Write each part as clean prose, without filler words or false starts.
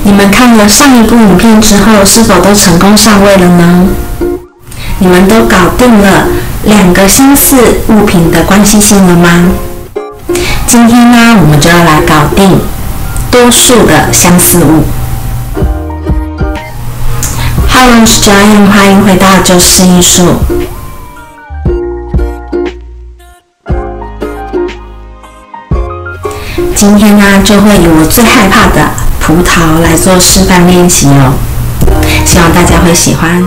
你们看了上一部影片之后，是否都成功上位了呢？你们都搞定了2个相似物品的关系性了吗？今天呢，我们就要来搞定多数的相似物。Hello， 我是 Joan， 欢迎回到就式艺术。今天呢，就会以我最害怕的葡萄来做示范练习哦，希望大家会喜欢。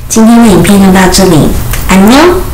今天的影片就到这里，安妞。